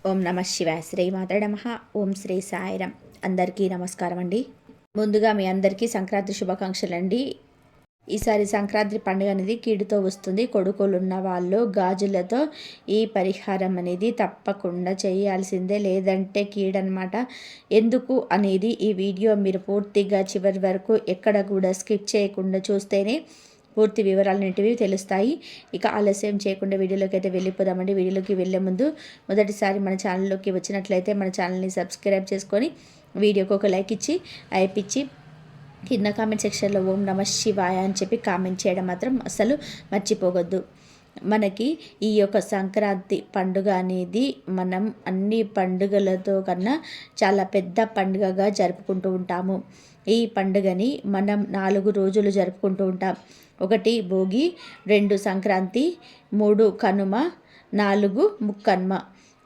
ఓం నమ శివాయ. శ్రీ మాత్రే నమః. ఓం శ్రీ సాయిరాం. అందరికీ నమస్కారం అండి. ముందుగా మీ అందరికీ సంక్రాంతి శుభాకాంక్షలు అండి. ఈసారి సంక్రాంతి పండుగ అనేది కీడుతో వస్తుంది. కొడుకులున్న వాళ్ళు గాజులతో ఈ పరిహారం అనేది తప్పకుండా చేయాల్సిందే, లేదంటే కీడనమాట. ఎందుకు అనేది ఈ వీడియో మీరు పూర్తిగా చివరి వరకు ఎక్కడ కూడా స్కిప్ చేయకుండా చూస్తేనే పూర్తి వివరాలన్నింటివి తెలుస్తాయి. ఇక ఆలస్యం చేయకుండా వీడియోలోకి అయితే వెళ్ళిపోదామండి. వీడియోలోకి వెళ్ళే ముందు మొదటిసారి మన ఛానల్లోకి వచ్చినట్లయితే మన ఛానల్ని సబ్స్క్రైబ్ చేసుకొని వీడియోకి ఒక లైక్ ఇచ్చి అయిపిచ్చి కింద కామెంట్ సెక్షన్లో ఓం నమ శివాయ అని చెప్పి కామెంట్ చేయడం మాత్రం అసలు మర్చిపోవద్దు. మనకి ఈ యొక్క సంక్రాంతి పండుగ అనేది మనం అన్ని పండుగలతో కన్నా చాలా పెద్ద పండుగగా జరుపుకుంటూ ఉంటాము. ఈ పండుగని మనం 4 రోజులు జరుపుకుంటూ ఉంటాం. 1 భోగి, 2 సంక్రాంతి, 3 కనుమ, 4 ముక్కనుమ.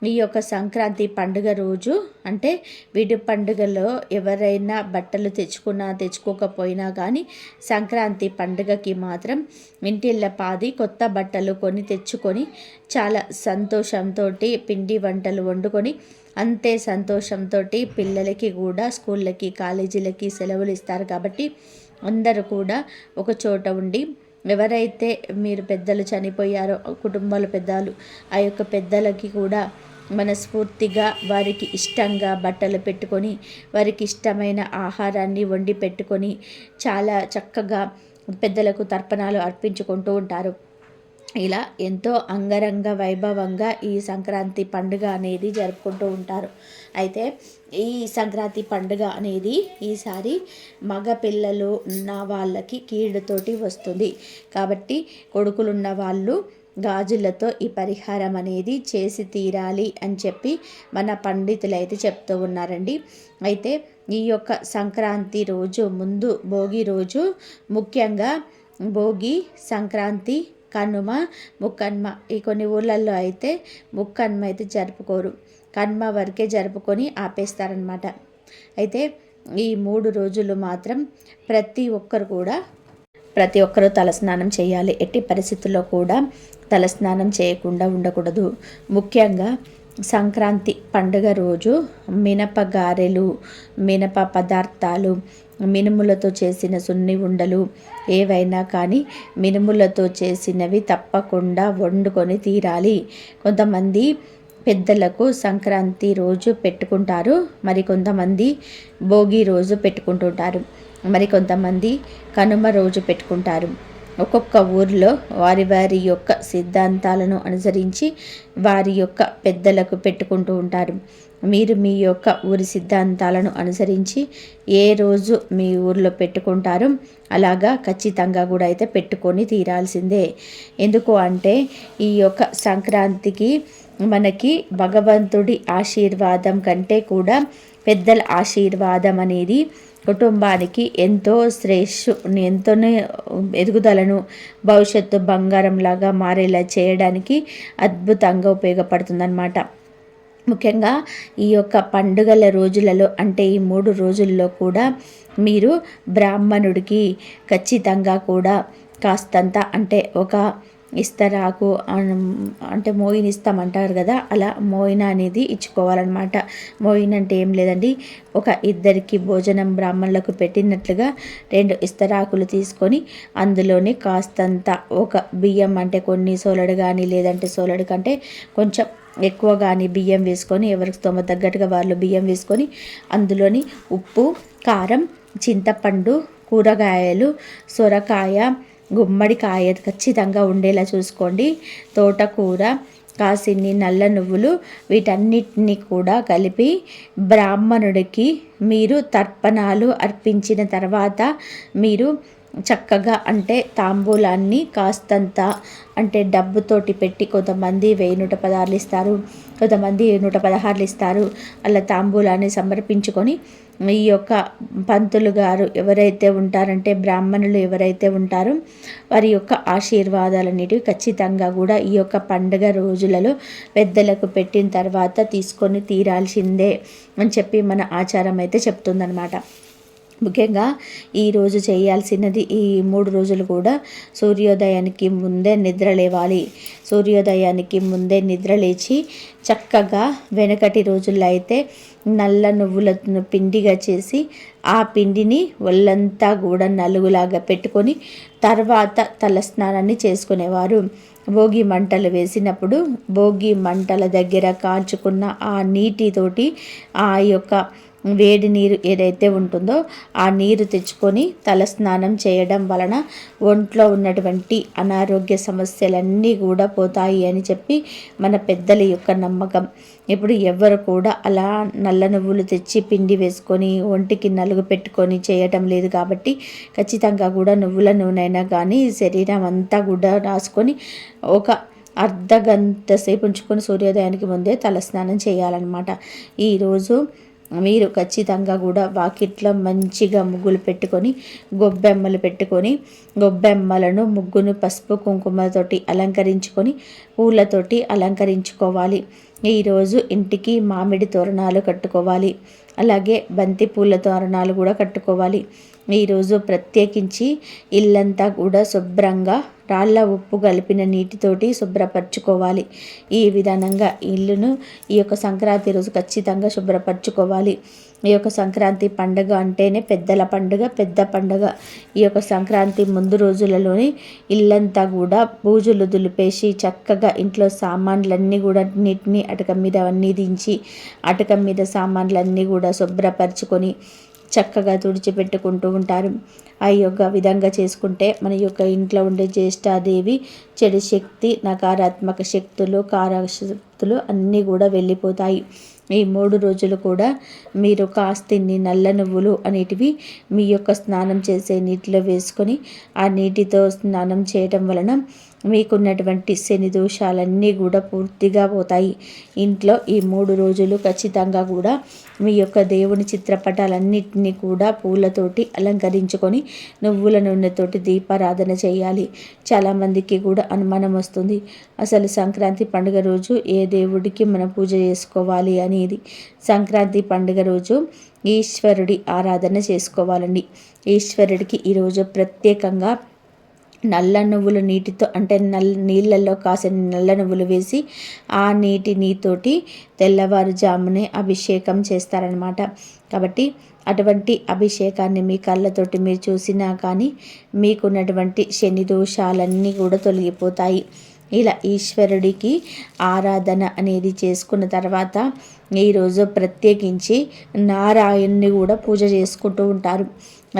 ఈ యొక్క సంక్రాంతి పండుగ రోజు అంటే విడి పండుగలో ఎవరైనా బట్టలు తెచ్చుకోకపోయినా కానీ సంక్రాంతి పండుగకి మాత్రం ఇంటిల్లపాది కొత్త బట్టలు తెచ్చుకొని చాలా సంతోషంతో పిండి వంటలు వండుకొని అంతే సంతోషంతో పిల్లలకి కూడా స్కూళ్ళకి కాలేజీలకి సెలవులు ఇస్తారు. కాబట్టి అందరూ కూడా ఒక చోట ఉండి ఎవరైతే మీరు పెద్దలు చనిపోయారో కుటుంబాల పెద్దలు, ఆ యొక్క పెద్దలకి కూడా మనస్ఫూర్తిగా వారికి ఇష్టంగా బట్టలు పెట్టుకొని వారికి ఇష్టమైన ఆహారాన్ని వండి పెట్టుకొని చాలా చక్కగా పెద్దలకు తర్పణాలు అర్పించుకుంటూ ఉంటారు. ఇలా ఎంతో అంగరంగ వైభవంగా ఈ సంక్రాంతి పండుగ అనేది జరుపుకుంటూ ఉంటారు. అయితే ఈ సంక్రాంతి పండుగ అనేది ఈసారి మగ పిల్లలు ఉన్న వాళ్ళకి కీడుతోటి వస్తుంది. కాబట్టి కొడుకులున్న వాళ్ళు గాజులతో ఈ పరిహారం అనేది చేసి తీరాలి అని చెప్పి మన పండితులు అయితే చెప్తూ ఉన్నారండి. అయితే ఈ యొక్క సంక్రాంతి రోజు ముందు భోగి రోజు ముఖ్యంగా భోగి, సంక్రాంతి, కనుమ, ముక్కనుమ. ఈ కొన్ని ఊళ్ళల్లో అయితే ముక్కనుమ అయితే జరుపుకోరు, కనుమ వరకే జరుపుకొని ఆపేస్తారనమాట. అయితే ఈ 3 రోజులు మాత్రం ప్రతి ఒక్కరు తలస్నానం చేయాలి. ఎట్టి పరిస్థితుల్లో కూడా తలస్నానం చేయకుండా ఉండకూడదు. ముఖ్యంగా సంక్రాంతి పండుగ రోజు మినప గారెలు, మినప పదార్థాలు, మినుములతో చేసిన సున్ని ఉండలు ఏవైనా కానీ మినుములతో చేసినవి తప్పకుండా వండుకొని తీరాలి. కొంతమంది పెద్దలకు సంక్రాంతి రోజు పెట్టుకుంటారు, మరి కొంతమంది భోగి రోజు పెట్టుకుంటుంటారు, మరి కొంతమంది కనుమ రోజు పెట్టుకుంటారు. ఒక్కొక్క ఊరిలో వారి యొక్క సిద్ధాంతాలను అనుసరించి వారి యొక్క పెద్దలకు పెట్టుకుంటూ ఉంటారు. మీరు మీ యొక్క ఊరి సిద్ధాంతాలను అనుసరించి ఏ రోజు మీ ఊరిలో పెట్టుకుంటారో అలాగా ఖచ్చితంగా కూడా అయితే పెట్టుకొని తీరాల్సిందే. ఎందుకు అంటే ఈ యొక్క సంక్రాంతికి మనకి భగవంతుడి ఆశీర్వాదం కంటే కూడా పెద్దల ఆశీర్వాదం అనేది కుటుంబానికి ఎంతో ఎంతో ఎదుగుదలను భవిష్యత్తు బంగారంలాగా మారేలా చేయడానికి అద్భుతంగా ఉపయోగపడుతుందన్నమాట. ముఖ్యంగా ఈ యొక్క పండుగల రోజులలో అంటే ఈ 3 రోజుల్లో కూడా మీరు బ్రాహ్మణుడికి ఖచ్చితంగా కూడా కాస్తంత అంటే ఒక ఇస్తరాకు అంటే మోయిన ఇస్తామంటారు కదా, అలా మోయిన అనేది ఇచ్చుకోవాలన్నమాట. మోయిన అంటే ఏం లేదండి, ఒక 2 భోజనం బ్రాహ్మణులకు పెట్టినట్లుగా 2 ఇస్తరాకులు తీసుకొని అందులోనే కాస్తంత ఒక బియ్యం అంటే కొన్ని సోలడు కానీ లేదంటే సోలడు కంటే కొంచెం ఎక్కువ కానీ బియ్యం వేసుకొని ఎవరికి స్తోమత తగ్గట్టుగా వాళ్ళు బియ్యం వేసుకొని అందులోని ఉప్పు, కారం, చింతపండు, కూరగాయలు, సొరకాయ, గుమ్మడికాయ ఖచ్చితంగా ఉండేలా చూసుకోండి. తోటకూర, కాసిన్ని నల్ల నువ్వులు వీటన్నిటిని కూడా కలిపి బ్రాహ్మణుడికి మీరు తర్పణాలు అర్పించిన తర్వాత మీరు చక్కగా అంటే తాంబూలాన్ని కాస్తంత అంటే డబ్బుతోటి పెట్టి కొంతమంది 1000 ఇస్తారు, కొంతమంది 116 ఇస్తారు. అలా తాంబూలాన్ని సమర్పించుకొని ఈ యొక్క పంతులు గారు ఎవరైతే ఉంటారంటే బ్రాహ్మణులు ఎవరైతే ఉంటారో వారి యొక్క ఆశీర్వాదాలన్నిటివి ఖచ్చితంగా కూడా ఈ యొక్క పండుగ రోజులలో పెద్దలకు పెట్టిన తర్వాత తీసుకొని తీరాల్సిందే అని చెప్పి మన ఆచారం అయితే చెప్తుందన్నమాట. ముఖ్యంగా ఈరోజు చేయాల్సినది ఈ 3 రోజులు కూడా సూర్యోదయానికి ముందే నిద్ర లేవాలి. సూర్యోదయానికి ముందే నిద్ర లేచి చక్కగా వెనకటి రోజుల్లో అయితే నల్ల నువ్వులను పిండిగా చేసి ఆ పిండిని ఒళ్ళంతా కూడా నలుగులాగా పెట్టుకొని తర్వాత తలస్నానాన్ని చేసుకునేవారు. భోగి మంటలు వేసినప్పుడు భోగి మంటల దగ్గర కాల్చుకున్న ఆ నీటితోటి ఆ యొక్క వేడి నీరు ఏదైతే ఉంటుందో ఆ నీరు తెచ్చుకొని తలస్నానం చేయడం వలన ఒంట్లో ఉన్నటువంటి అనారోగ్య సమస్యలన్నీ కూడా పోతాయి అని చెప్పి మన పెద్దల యొక్క నమ్మకం. ఇప్పుడు ఎవరు కూడా అలా నల్ల నువ్వులు తెచ్చి పిండి వేసుకొని ఒంటికి నలుగు పెట్టుకొని చేయటం లేదు కాబట్టి ఖచ్చితంగా కూడా నువ్వుల నూనె కానీ శరీరం అంతా కూడా రాసుకొని ఒక అర్ధ గంట సేపు ఉంచుకొని సూర్యోదయానికి ముందే తలస్నానం చేయాలన్నమాట. ఈరోజు మీరు ఖచ్చితంగా కూడా వాకిట్లో మంచిగా ముగ్గులు పెట్టుకొని గొబ్బెమ్మలు పెట్టుకొని గొబ్బెమ్మలను ముగ్గును పసుపు కుంకుమతోటి అలంకరించుకొని పూలతోటి అలంకరించుకోవాలి. ఈరోజు ఇంటికి మామిడి తోరణాలు కట్టుకోవాలి. అలాగే బంతి పూల తోరణాలు కూడా కట్టుకోవాలి. ఈరోజు ప్రత్యేకించి ఇల్లంతా కూడా శుభ్రంగా రాళ్ళ ఉప్పు కలిపిన నీటితోటి శుభ్రపరచుకోవాలి. ఈ విధానంగా ఇల్లును ఈ యొక్క సంక్రాంతి రోజు ఖచ్చితంగా శుభ్రపరచుకోవాలి. ఈ యొక్క సంక్రాంతి పండుగ అంటేనే పెద్దల పండుగ, పెద్ద పండుగ. ఈ యొక్క సంక్రాంతి ముందు రోజులలోనే ఇల్లంతా కూడా బూజులు దులిపేసి చక్కగా ఇంట్లో సామాన్లన్నీ కూడా నీటిని అటక మీద అన్నీ దించి అటక మీద సామాన్లన్నీ కూడా శుభ్రపరచుకొని చక్కగా తుడిచిపెట్టుకుంటూ ఉంటారు. ఆ యొక్క విధంగా చేసుకుంటే మన యొక్క ఇంట్లో ఉండే జ్యేష్ఠాదేవి చెడు శక్తి, నకారాత్మక శక్తులు, కారశక్తులు అన్నీ కూడా వెళ్ళిపోతాయి. ఈ 3 రోజులు కూడా మీరు కాస్తిన్ని నల్ల నువ్వులు అనేటివి మీ యొక్క స్నానం చేసే నీటిలో వేసుకొని ఆ నీటితో స్నానం చేయటం వలన మీకున్నటువంటి శని దోషాలన్నీ కూడా పూర్తిగా పోతాయి. ఇంట్లో ఈ 3 రోజులు ఖచ్చితంగా కూడా మీ యొక్క దేవుని చిత్రపటాలన్నింటినీ కూడా పూలతోటి అలంకరించుకొని నువ్వుల నూనెతోటి దీపారాధన చేయాలి. చాలామందికి కూడా అనుమానం వస్తుంది, అసలు సంక్రాంతి పండుగ రోజు ఏ దేవుడికి మనం పూజ చేసుకోవాలి అనేది. సంక్రాంతి పండుగ రోజు ఈశ్వరుడి ఆరాధన చేసుకోవాలండి. ఈశ్వరుడికి ఈరోజు ప్రత్యేకంగా నల్ల నువ్వులు నీటితో అంటే నీళ్ళల్లో కాసిన నల్ల నువ్వులు వేసి ఆ నీతోటి తెల్లవారుజామునే అభిషేకం చేస్తారనమాట. కాబట్టి అటువంటి అభిషేకాన్ని మీ కళ్ళతోటి మీరు చూసినా కానీ మీకున్నటువంటి శని దోషాలన్నీ కూడా తొలగిపోతాయి. ఇలా ఈశ్వరుడికి ఆరాధన అనేది చేసుకున్న తర్వాత ఈరోజు ప్రత్యేకించి నారాయణ్ణి కూడా పూజ చేసుకుంటూ ఉంటారు.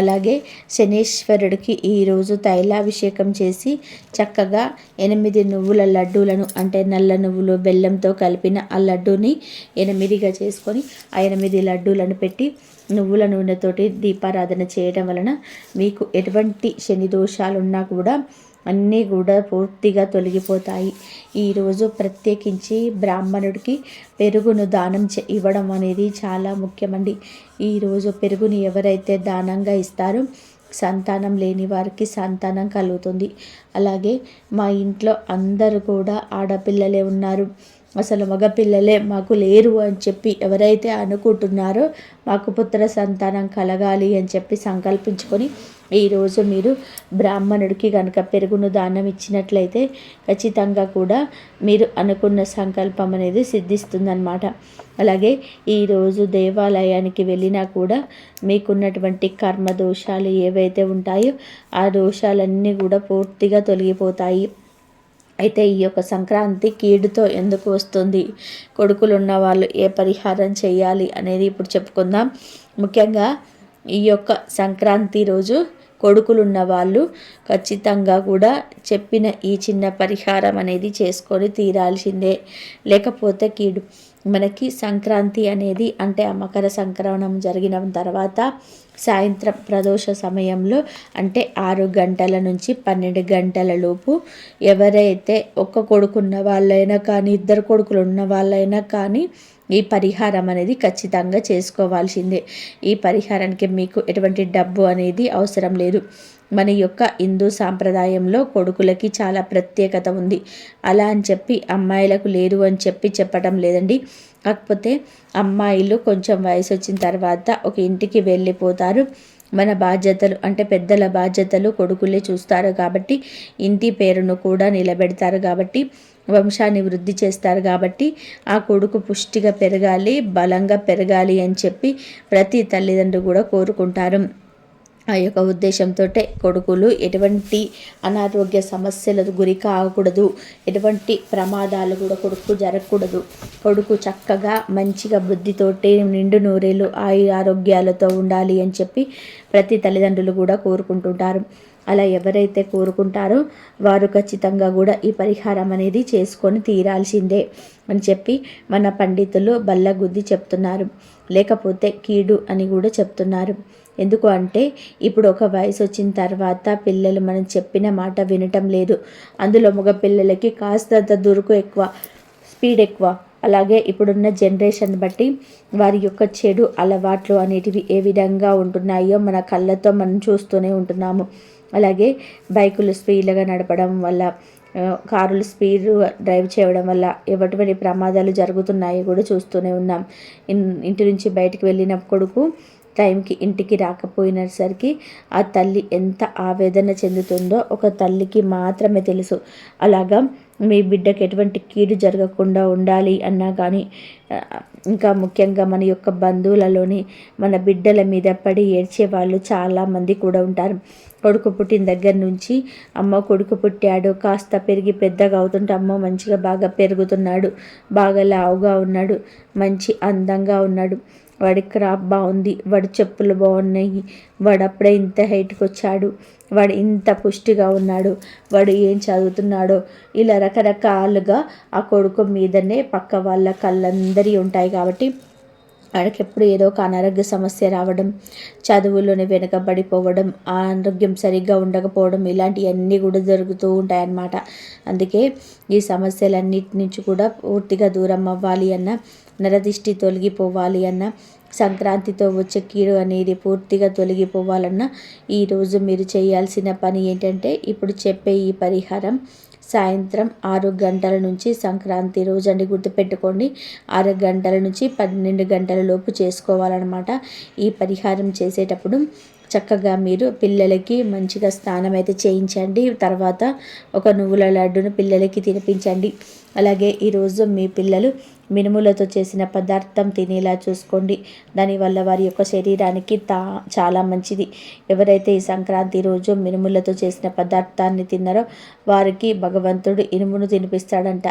అలాగే శనీశ్వరుడికి ఈరోజు తైలాభిషేకం చేసి చక్కగా 8 నువ్వుల లడ్డూలను అంటే నల్ల నువ్వులు బెల్లంతో కలిపిన ఆ లడ్డూని 8గా చేసుకొని ఆ 8 లడ్డూలను పెట్టి నువ్వుల నూనెతోటి దీపారాధన చేయడం వలన మీకు ఎటువంటి శని దోషాలున్నా కూడా అన్నీ కూడా పూర్తిగా తొలగిపోతాయి. ఈరోజు ప్రత్యేకించి బ్రాహ్మణుడికి పెరుగును దానం ఇవ్వడం అనేది చాలా ముఖ్యమండి. ఈరోజు పెరుగుని ఎవరైతే దానంగా ఇస్తారో సంతానం లేని వారికి సంతానం కలుగుతుంది. అలాగే మా ఇంట్లో అందరూ కూడా ఆడపిల్లలే ఉన్నారు, అసలు మగపిల్లలే మాకు లేరు అని చెప్పి ఎవరైతే అనుకుంటున్నారో మాకు పుత్ర సంతానం కలగాలి అని చెప్పి సంకల్పించుకొని ఈరోజు మీరు బ్రాహ్మణుడికి కనుక పెరుగును దానం ఇచ్చినట్లయితే ఖచ్చితంగా కూడా మీరు అనుకున్న సంకల్పం అనేది సిద్ధిస్తుందన్నమాట. అలాగే ఈరోజు దేవాలయానికి వెళ్ళినా కూడా మీకున్నటువంటి కర్మ దోషాలు ఏవైతే ఉంటాయో ఆ దోషాలన్నీ కూడా పూర్తిగా తొలగిపోతాయి. అయితే ఈ యొక్క సంక్రాంతి కీడుతో ఎందుకు వస్తుంది, కొడుకులు ఉన్న వాళ్ళు ఏ పరిహారం చేయాలి అనేది ఇప్పుడు చెప్పుకుందాం. ముఖ్యంగా ఈ యొక్క సంక్రాంతి రోజు కొడుకులున్న వాళ్ళు ఖచ్చితంగా కూడా చెప్పిన ఈ చిన్న పరిహారం అనేది చేసుకొని తీరాల్సిందే, లేకపోతే కీడు. మనకి సంక్రాంతి అనేది అంటే ఆ మకర సంక్రమణం జరిగిన తర్వాత సాయంత్రం ప్రదోష సమయంలో అంటే 6 గంటల నుంచి 12 గంటల లోపు ఎవరైతే ఒక్క కొడుకున్న వాళ్ళైనా కానీ 2 కొడుకులు ఉన్న వాళ్ళైనా కానీ ఈ పరిహారం అనేది ఖచ్చితంగా చేసుకోవాల్సిందే. ఈ పరిహారానికి మీకు ఎటువంటి డబ్బు అనేది అవసరం లేదు. మన యొక్క హిందూ సాంప్రదాయంలో కొడుకులకి చాలా ప్రత్యేకత ఉంది. అలా అని చెప్పి అమ్మాయిలకు లేదు అని చెప్పడం లేదండి. కాకపోతే అమ్మాయిలు కొంచెం వయసు వచ్చిన తర్వాత ఒక ఇంటికి వెళ్ళిపోతారు. మన బాధ్యతలు అంటే పెద్దల బాధ్యతలు కొడుకులే చూస్తారు కాబట్టి, ఇంటి పేరును కూడా నిలబెడతారు కాబట్టి, వంశాన్ని వృద్ధి చేస్తారు కాబట్టి, ఆ కొడుకు పుష్టిగా పెరగాలి, బలంగా పెరగాలి అని చెప్పి ప్రతి తల్లిదండ్రులు కూడా కోరుకుంటారు. ఆ యొక్క ఉద్దేశంతో కొడుకులు ఎటువంటి అనారోగ్య సమస్యలకు గురి కాకూడదు, ఎటువంటి ప్రమాదాలు కూడా కొడుకు జరగకూడదు, కొడుకు చక్కగా మంచిగా బుద్ధితోటి నిండు నూరేళ్ళు ఆరోగ్యాలతో ఉండాలి అని చెప్పి ప్రతి తల్లిదండ్రులు కూడా కోరుకుంటుంటారు. అలా ఎవరైతే కోరుకుంటారో వారు ఖచ్చితంగా కూడా ఈ పరిహారం అనేది చేసుకొని తీరాల్సిందే అని చెప్పి మన పండితులు బల్లగుద్ది చెప్తున్నారు. లేకపోతే కీడు అని కూడా చెప్తున్నారు. ఎందుకు అంటే ఇప్పుడు ఒక వయసు వచ్చిన తర్వాత పిల్లలు మనం చెప్పిన మాట వినటం లేదు. అందులో మగ పిల్లలకి కాస్తంత దురుకు ఎక్కువ, స్పీడ్ ఎక్కువ. అలాగే ఇప్పుడున్న జనరేషన్ బట్టి వారి యొక్క చెడు అలవాట్లు అనేటివి ఏ విధంగా ఉంటున్నాయో మన కళ్ళతో మనం చూస్తూనే ఉంటున్నాము. అలాగే బైకులు స్పీడ్గా నడపడం వల్ల, కారులు స్పీడ్ డ్రైవ్ చేయడం వల్ల ఎటువంటి ప్రమాదాలు జరుగుతున్నాయో కూడా చూస్తూనే ఉన్నాం. ఇంటి నుంచి బయటికి వెళ్ళిన కొడుకు టైంకి ఇంటికి రాకపోయినసరికి ఆ తల్లి ఎంత ఆవేదన చెందుతుందో ఒక తల్లికి మాత్రమే తెలుసు. అలాగా మీ బిడ్డకి ఎటువంటి కీడు జరగకుండా ఉండాలి అన్నా కానీ, ఇంకా ముఖ్యంగా మన యొక్క బంధువులలోని మన బిడ్డల మీద పడి ఏడ్చే వాళ్ళు చాలామంది కూడా ఉంటారు. కొడుకు పుట్టిన దగ్గర నుంచి అమ్మ కొడుకు పుట్టాడు, కాస్త పెరిగి పెద్దగా అవుతుంటే అమ్మ మంచిగా బాగా పెరుగుతున్నాడు, బాగా లావుగా ఉన్నాడు, మంచి అందంగా ఉన్నాడు, వాడి క్రాప్ బాగుంది, వాడి చెప్పులు బాగున్నాయి, వాడు అప్పుడే ఇంత హైట్కి వచ్చాడు, వాడు ఇంత పుష్టిగా ఉన్నాడు, వాడు ఏం చదువుతున్నాడో, ఇలా రకరకాలుగా ఆ కొడుకు మీదనే పక్క వాళ్ళ కళ్ళందరి ఉంటాయి. కాబట్టి వాడికి ఎప్పుడు ఏదో ఒక అనారోగ్య సమస్య రావడం, చదువులోనే వెనకబడిపోవడం, ఆరోగ్యం సరిగ్గా ఉండకపోవడం, ఇలాంటివన్నీ కూడా జరుగుతూ ఉంటాయన్నమాట. అందుకే ఈ సమస్యలన్నిటి నుంచి కూడా పూర్తిగా దూరం అవ్వాలి అన్న, నరదిష్టి తొలగిపోవాలి అన్న, సంక్రాంతితో వచ్చే కీడు అనేది పూర్తిగా తొలగిపోవాలన్న ఈరోజు మీరు చేయాల్సిన పని ఏంటంటే, ఇప్పుడు చెప్పే ఈ పరిహారం సాయంత్రం 6 గంటల నుంచి, సంక్రాంతి రోజు అండి గుర్తుపెట్టుకోండి, 6 గంటల నుంచి 12 గంటల లోపు చేసుకోవాలన్నమాట. ఈ పరిహారం చేసేటప్పుడు చక్కగా మీరు పిల్లలకి మంచిగా స్నానం అయితే చేయించండి. తర్వాత ఒక నువ్వుల లడ్డును పిల్లలకి తినిపించండి. అలాగే ఈరోజు మీ పిల్లలు మినుములతో చేసిన పదార్థం తినేలా చూసుకోండి. దానివల్ల వారి యొక్క శరీరానికి చాలా మంచిది. ఎవరైతే ఈ సంక్రాంతి రోజు మినుములతో చేసిన పదార్థాన్ని తిన్నారో వారికి భగవంతుడు ఇనుమును తినిపిస్తాడంట.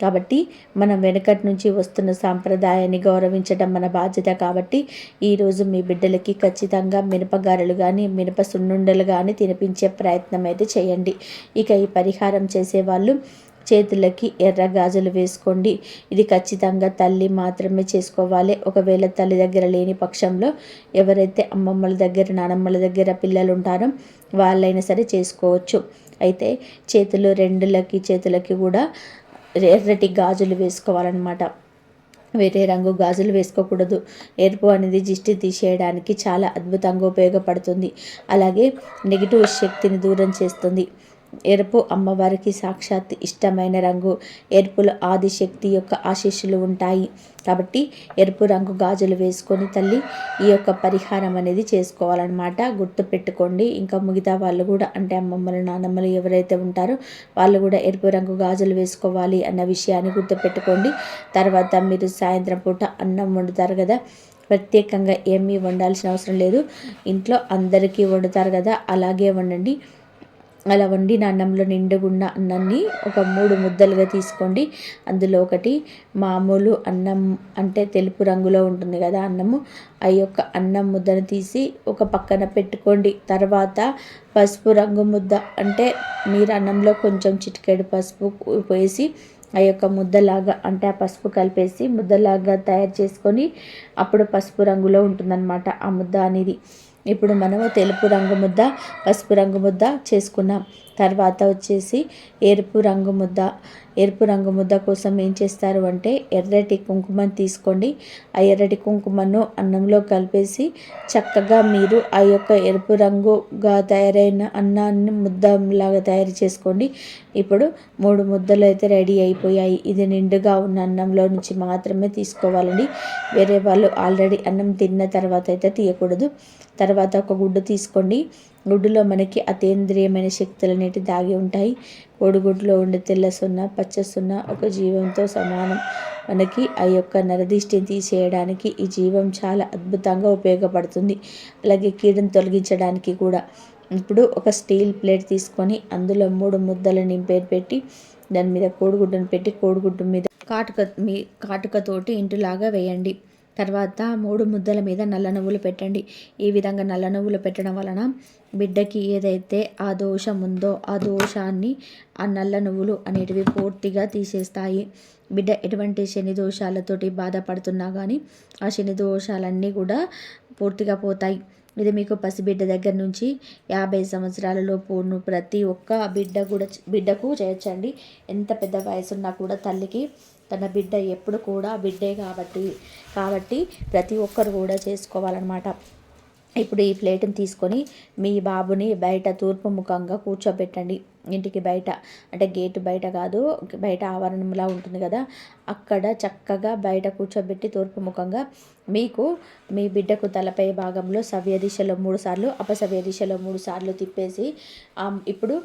కాబట్టి మనం వెనకటి నుంచి వస్తున్న సాంప్రదాయాన్ని గౌరవించడం మన బాధ్యత. కాబట్టి ఈరోజు మీ బిడ్డలకి ఖచ్చితంగా మినపగారెలు కానీ, మినప సున్నుండలు కానీ తినిపించే ప్రయత్నం అయితే చేయండి. ఇక ఈ పరిహారం చేసేవాళ్ళు చేతులకి ఎర్ర గాజులు వేసుకోండి. ఇది ఖచ్చితంగా తల్లి మాత్రమే చేసుకోవాలి. ఒకవేళ తల్లి దగ్గర లేని పక్షంలో ఎవరైతే అమ్మమ్మల దగ్గర, నానమ్మల దగ్గర పిల్లలు ఉంటారో వాళ్ళైనా సరే చేసుకోవచ్చు. అయితే చేతులకి కూడా ఎర్రటి గాజులు వేసుకోవాలన్నమాట. వేరే రంగు గాజులు వేసుకోకూడదు. ఎరుపు అనేది దిష్టి తీసేయడానికి చాలా అద్భుతంగా ఉపయోగపడుతుంది. అలాగే నెగిటివ్ శక్తిని దూరం చేస్తుంది. ఎరుపు అమ్మవారికి సాక్షాత్ ఇష్టమైన రంగు. ఎరుపులో ఆదిశక్తి యొక్క ఆశీస్సులు ఉంటాయి. కాబట్టి ఎరుపు రంగు గాజులు వేసుకొని తల్లి ఈ యొక్క పరిహారం అనేది చేసుకోవాలన్నమాట. గుర్తుపెట్టుకోండి. ఇంకా మిగతా వాళ్ళు కూడా, అంటే అమ్మమ్మలు, నానమ్మలు ఎవరైతే ఉంటారో వాళ్ళు కూడా ఎరుపు రంగు గాజులు వేసుకోవాలి అన్న విషయాన్ని గుర్తుపెట్టుకోండి. తర్వాత మీరు సాయంత్రం పూట అన్నం వండుతారు కదా, ప్రత్యేకంగా ఏమీ వండాల్సిన అవసరం లేదు. ఇంట్లో అందరికీ వండుతారు కదా, అలాగే వండండి. అలా వండిన అన్నంలో నిండుగున్న అన్నాన్ని ఒక 3 ముద్దలుగా తీసుకోండి. అందులో ఒకటి మామూలు అన్నం, అంటే తెలుపు రంగులో ఉంటుంది కదా అన్నము, ఆ యొక్క అన్నం ముద్దను తీసి ఒక పక్కన పెట్టుకోండి. తర్వాత పసుపు రంగు ముద్ద, అంటే మీరు అన్నంలో కొంచెం చిటికెడు పసుపు వేసి ఆ యొక్క ముద్దలాగా, అంటే ఆ పసుపు కలిపేసి ముద్దలాగా తయారు చేసుకొని అప్పుడు పసుపు రంగులో ఉంటుందన్నమాట ఆ ముద్ద అనేది. ఇప్పుడు మనము తెలుపు రంగు ముద్ద, పసుపు రంగు ముద్ద చేసుకున్నాం. తర్వాత వచ్చేసి ఎరుపు రంగు ముద్ద. ఎరుపు రంగు ముద్ద కోసం ఏం చేస్తారు అంటే ఎర్రటి కుంకుమను తీసుకోండి. ఆ ఎర్రటి కుంకుమను అన్నంలో కలిపేసి చక్కగా మీరు ఆ యొక్క ఎరుపు రంగుగా తయారైన అన్నాన్ని ముద్దలాగా తయారు చేసుకోండి. ఇప్పుడు 3 ముద్దలు అయితే రెడీ అయిపోయాయి. ఇది నిండుగా ఉన్న అన్నంలో నుంచి మాత్రమే తీసుకోవాలండి. వేరే వాళ్ళు ఆల్రెడీ అన్నం తిన్న తర్వాత అయితే తీయకూడదు. తర్వాత ఒక గుడ్డు తీసుకోండి. గుడ్డులో మనకి అతీంద్రియమైన శక్తులు అనేవి దాగి ఉంటాయి. కోడిగుడ్లో ఉండే తెల్ల సున్న, పచ్చ సున్న ఒక జీవంతో సమానం. మనకి ఆ యొక్క నరదిష్టిని తీసేయడానికి ఈ జీవం చాలా అద్భుతంగా ఉపయోగపడుతుంది. అలాగే కీడును తొలగించడానికి కూడా. ఇప్పుడు ఒక స్టీల్ ప్లేట్ తీసుకొని అందులో 3 ముద్దలు పెట్టి దాని మీద కోడిగుడ్డును పెట్టి కోడిగుడ్డు మీద కాటుకతోటి ఇంటులాగా వేయండి. తర్వాత 3 ముద్దల మీద నల్ల నువ్వులు పెట్టండి. ఈ విధంగా నల్ల నువ్వులు పెట్టడం వలన బిడ్డకి ఏదైతే ఆ దోషం ఉందో ఆ దోషాన్ని ఆ నల్ల నువ్వులు అనేటివి పూర్తిగా తీసేస్తాయి. బిడ్డ ఎటువంటి శని దోషాలతోటి బాధపడుతున్నా కానీ ఆ శని దోషాలన్నీ కూడా పూర్తిగా పోతాయి. ఇది మీకు పసిబిడ్డ దగ్గర నుంచి 50 సంవత్సరాల లోపు ప్రతి ఒక్క బిడ్డకు చేయొచ్చండి. ఎంత పెద్ద వయసున్నా కూడా తల్లికి తన బిడ్డ ఎప్పుడు కూడా బిడ్డే కాబట్టి ప్రతి ఒక్కరు కూడా చేసుకోవాలన్నమాట. ఇప్పుడు ఈ ప్లేట్ని తీసుకొని మీ బాబుని బయట తూర్పు ముఖంగా కూర్చోబెట్టండి. ఇంటికి బయట, అంటే గేటు బయట కాదు, బయట ఆవరణంలా ఉంటుంది కదా, అక్కడ చక్కగా బయట కూర్చోబెట్టి తూర్పు ముఖంగా మీకు మీ బిడ్డకు తలపై భాగంలో సవ్య దిశలో 3 సార్లు, అపసవ్య దిశలో 3 సార్లు తిప్పేసి ఇప్పుడు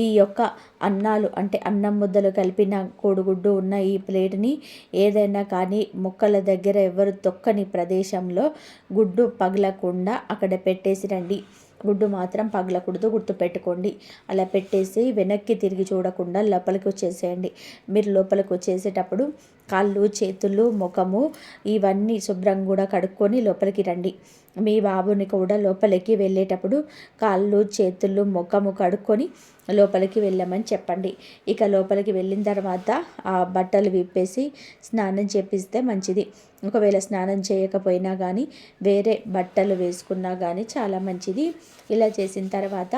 ఈ యొక్క అన్నాలు అంటే అన్నం ముద్దలు కలిపిన కోడిగుడ్డు ఉన్న ఈ ప్లేట్ని ఏదైనా కానీ మొక్కల దగ్గర ఎవరు తొక్కని ప్రదేశంలో గుడ్డు పగలకుండా అక్కడ పెట్టేసి రండి. గుడ్డు మాత్రం పగలకూడదు, గుర్తుపెట్టుకోండి. అలా పెట్టేసి వెనక్కి తిరిగి చూడకుండా లోపలికి వచ్చేసేయండి. మీరు లోపలికి వచ్చేసేటప్పుడు కాళ్ళు, చేతులు, ముఖము ఇవన్నీ శుభ్రంగా కూడా కడుక్కొని లోపలికి రండి. మీ బాబుని కూడా లోపలికి వెళ్ళేటప్పుడు కాళ్ళు, చేతులు, ముఖము కడుక్కొని లోపలికి వెళ్ళమని చెప్పండి. ఇక లోపలికి వెళ్ళిన తర్వాత ఆ బట్టలు విప్పేసి స్నానం చేపిస్తే మంచిది. ఒకవేళ స్నానం చేయకపోయినా కానీ వేరే బట్టలు వేసుకున్నా కానీ చాలా మంచిది. ఇలా చేసిన తర్వాత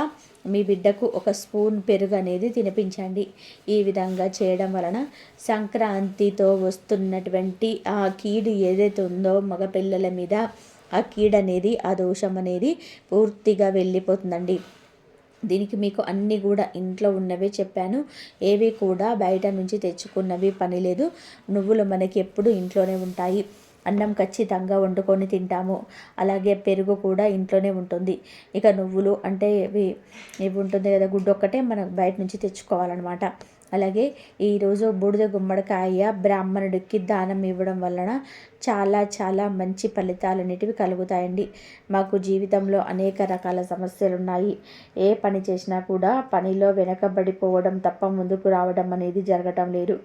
మీ బిడ్డకు ఒక స్పూన్ పెరుగు అనేది తినిపించండి. ఈ విధంగా చేయడం వలన సంక్రాంతితో వస్తున్నటువంటి ఆ కీడు ఏదైతే ఉందో మగపిల్లల మీద, ఆ కీడు అనేది, ఆ దోషం అనేది పూర్తిగా వెళ్ళిపోతుందండి. దీనికి మీకు అన్నీ కూడా ఇంట్లో ఉన్నవే చెప్పాను. ఏవి కూడా బయట నుంచి తెచ్చుకున్నవి పని లేదు. నువ్వులు మనకి ఎప్పుడు ఇంట్లోనే ఉంటాయి. అన్నం ఖచ్చితంగా వండుకొని తింటాము. అలాగే పెరుగు కూడా ఇంట్లోనే ఉంటుంది. ఇక నువ్వులు అంటే ఇవి ఉంటుంది కదా, గుడ్డు ఒక్కటే మనం బయట నుంచి తెచ్చుకోవాలన్నమాట. అలాగే ఈరోజు బూడిద గుమ్మడికాయ బ్రాహ్మణుడికి దానం ఇవ్వడం వలన చాలా చాలా మంచి ఫలితాలు అనేటివి కలుగుతాయండి. మాకు జీవితంలో అనేక రకాల సమస్యలు ఉన్నాయి. ఏ పని చేసినా కూడా పనిలో వెనకబడిపోవడం తప్ప ముందుకు రావడం అనేది జరగటం లేదు.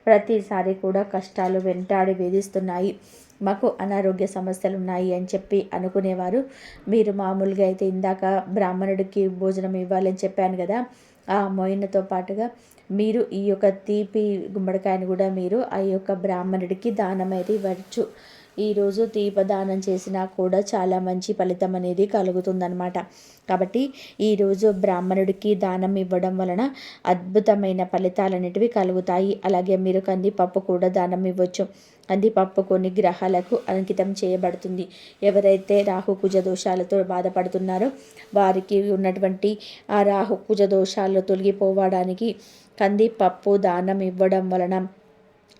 ప్రతిసారి కూడా కష్టాలు వెంటాడి వేధిస్తున్నాయి. మాకు అనారోగ్య సమస్యలు ఉన్నాయి అని చెప్పి అనుకునేవారు. మీరు మామూలుగా అయితే ఇందాక బ్రాహ్మణుడికి భోజనం ఇవ్వాలని చెప్పాను కదా, ఆ మోయినతో పాటుగా మీరు ఈ యొక్క తీపి గుమ్మడికాయను కూడా మీరు ఆ యొక్క బ్రాహ్మణుడికి దానం అయితే ఇవ్వచ్చు. ఈరోజు దీపదానం చేసినా కూడా చాలా మంచి ఫలితం అనేది కలుగుతుందన్నమాట. కాబట్టి ఈరోజు బ్రాహ్మణుడికి దానం ఇవ్వడం వలన అద్భుతమైన ఫలితాలు అనేటివి కలుగుతాయి. అలాగే మీరు కందిపప్పు కూడా దానం ఇవ్వచ్చు. కందిపప్పు కొన్ని గ్రహాలకు అంకితం చేయబడుతుంది. ఎవరైతే రాహుకుజ దోషాలతో బాధపడుతున్నారో వారికి ఉన్నటువంటి ఆ రాహుకుజ దోషాలు తొలగిపోవడానికి కందిపప్పు దానం ఇవ్వడం వలన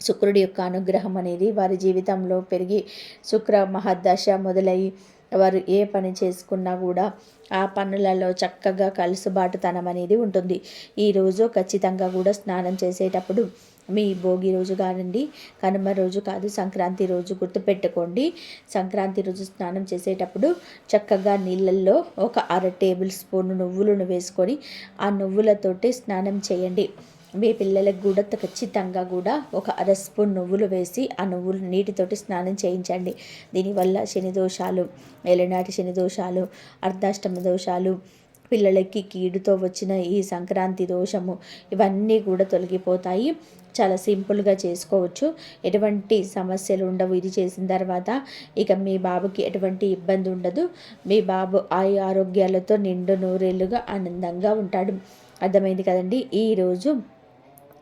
శుక్రుడి యొక్క అనుగ్రహం అనేది వారి జీవితంలో పెరిగి శుక్ర మహర్దశ మొదలయ్యి వారు ఏ పని చేసుకున్నా కూడా ఆ పనులలో చక్కగా కలుసుబాటుతనం అనేది ఉంటుంది. ఈరోజు ఖచ్చితంగా కూడా స్నానం చేసేటప్పుడు మీ భోగి రోజు కానండి, కనుమ రోజు కాదు, సంక్రాంతి రోజు గుర్తుపెట్టుకోండి. సంక్రాంతి రోజు స్నానం చేసేటప్పుడు చక్కగా నీళ్ళల్లో ఒక 1/2 టేబుల్ స్పూన్ నువ్వులను వేసుకొని ఆ నువ్వులతోటి స్నానం చేయండి. మీ పిల్లలకు కూడా ఖచ్చితంగా కూడా ఒక 1/2 స్పూన్ నువ్వులు వేసి ఆ నువ్వులు నీటితోటి స్నానం చేయించండి. దీనివల్ల శని దోషాలు, ఏలినాటి శని దోషాలు, అర్ధాష్టమ దోషాలు, పిల్లలకి కీడుతో వచ్చిన ఈ సంక్రాంతి దోషము ఇవన్నీ కూడా తొలగిపోతాయి. చాలా సింపుల్గా చేసుకోవచ్చు. ఎటువంటి సమస్యలు ఉండవు. ఇది చేసిన తర్వాత ఇక మీ బాబుకి ఎటువంటి ఇబ్బంది ఉండదు. మీ బాబు ఆరోగ్యాలతో నిండు నూరేళ్లుగా ఆనందంగా ఉంటాడు. అర్థమైంది కదండి. ఈరోజు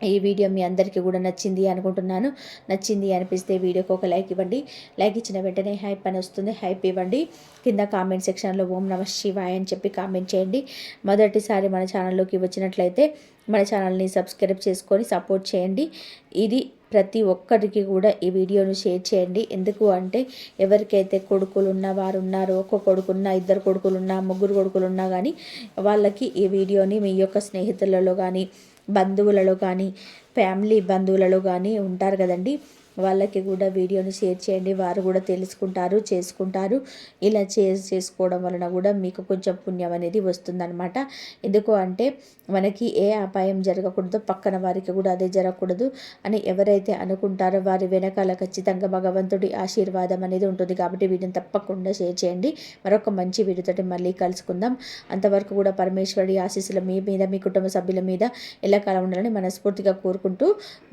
ఈ వీడియో మీ అందరికీ కూడా నచ్చింది అనుకుంటున్నాను. నచ్చింది అనిపిస్తే వీడియోకి ఒక లైక్ ఇవ్వండి. లైక్ ఇచ్చిన వెంటనే హైప్ అని వస్తుంది, హైప్ ఇవ్వండి. కింద కామెంట్ సెక్షన్లో ఓం నమః శివాయ అని చెప్పి కామెంట్ చేయండి. మొదటిసారి మన ఛానల్లోకి వచ్చినట్లయితే మన ఛానల్ని సబ్స్క్రైబ్ చేసుకొని సపోర్ట్ చేయండి. ఇది ప్రతి ఒక్కరికి కూడా ఈ వీడియోను షేర్ చేయండి. ఎందుకు అంటే ఎవరికైతే కొడుకులు ఉన్న వారు ఉన్నారో, ఒక కొడుకున్న, ఇద్దరు కొడుకులున్నా, ముగ్గురు కొడుకులున్నా కానీ వాళ్ళకి ఈ వీడియోని మీ యొక్క స్నేహితులలో కానీ, బంధువులలో కానీ, ఫ్యామిలీ బంధువులలో కానీ ఉంటారు కదండి, వాళ్ళకి కూడా వీడియోని షేర్ చేయండి. వారు కూడా తెలుసుకుంటారు, చేసుకుంటారు. ఇలా చేసుకోవడం వలన కూడా మీకు కొంచెం పుణ్యం అనేది వస్తుందన్నమాట. ఎందుకు అంటే మనకి ఏ అపాయం జరగకూడదు, పక్కన వారికి కూడా అదే జరగకూడదు అని ఎవరైతే అనుకుంటారో వారి వెనకాల ఖచ్చితంగా భగవంతుడి ఆశీర్వాదం అనేది ఉంటుంది. కాబట్టి వీడియోని తప్పకుండా షేర్ చేయండి. మరొక మంచి వీడియోతోటి మళ్ళీ కలుసుకుందాం. అంతవరకు కూడా పరమేశ్వరుడి ఆశీస్సులు మీ మీద, మీ కుటుంబ సభ్యుల మీద ఎల్లకాలం ఉండాలని మనస్ఫూర్తిగా కోరుకుంటూ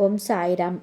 ఓం సాయిరామ్.